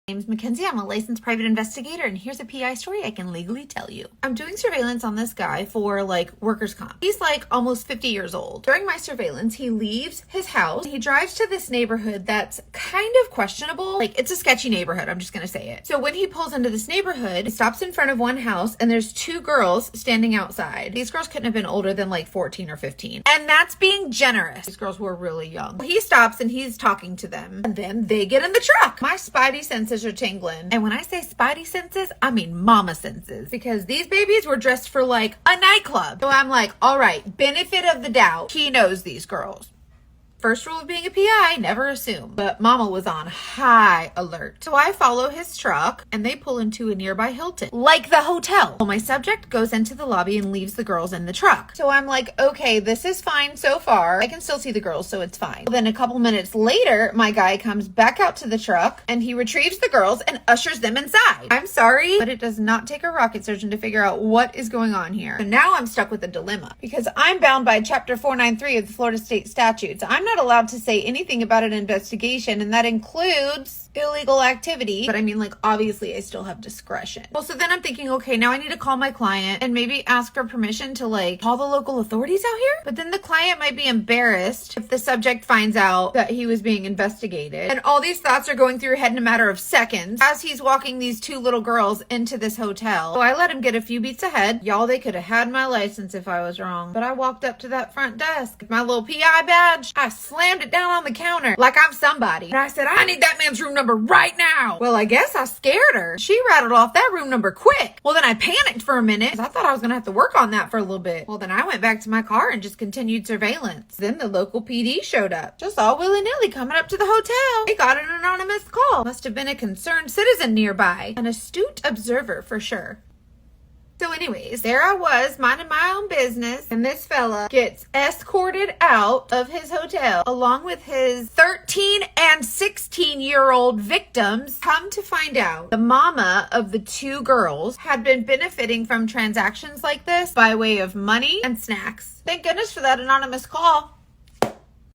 My name's Mackenzie. I'm a licensed private investigator, and here's a PI story I can legally tell you. I'm doing surveillance on this guy for workers' comp. He's almost 50 years old. During my surveillance, he leaves his house. He drives to this neighborhood that's kind of questionable. It's a sketchy neighborhood. I'm just gonna say it. So when he pulls into this neighborhood, he stops in front of one house, and there's two girls standing outside. These girls couldn't have been older than 14 or 15. And that's being generous. These girls were really young. He stops and he's talking to them, and then they get in the truck. My spidey senses are tingling. And when I say spidey senses, I mean mama senses. Because these babies were dressed for a nightclub. So I'm all right, benefit of the doubt. He knows these girls. First rule of being a PI, never assume. But mama was on high alert. So I follow his truck and they pull into a nearby Hilton, like the hotel. Well, my subject goes into the lobby and leaves the girls in the truck. So I'm okay, this is fine so far. I can still see the girls, so it's fine. Well, then a couple minutes later, my guy comes back out to the truck and he retrieves the girls and ushers them inside. I'm sorry, but it does not take a rocket surgeon to figure out what is going on here. So now I'm stuck with a dilemma because I'm bound by Chapter 493 of the Florida State Statutes. I'm not allowed to say anything about an investigation, and that includes illegal activity. But obviously I still have discretion. Well, so then I'm thinking, okay, now I need to call my client and maybe ask for permission to call the local authorities out here. But then the client might be embarrassed if the subject finds out that he was being investigated. And all these thoughts are going through your head in a matter of seconds as he's walking these two little girls into this hotel. So I let him get a few beats ahead. Y'all, they could have had my license if I was wrong. But I walked up to that front desk with my little PI badge. I slammed it down on the counter like I'm somebody. And I said, I need that man's room number right now. Well, I guess I scared her. She rattled off that room number quick. Well, then I panicked for a minute because I thought I was going to have to work on that for a little bit. Well, then I went back to my car and just continued surveillance. Then the local PD showed up. Just all willy-nilly coming up to the hotel. They got an anonymous call. Must have been a concerned citizen nearby. An astute observer for sure. So anyways, there I was, minding my own business, and this fella gets escorted out of his hotel along with his 13 and 16-year-old victims. Come to find out, the mama of the two girls had been benefiting from transactions like this by way of money and snacks. Thank goodness for that anonymous call.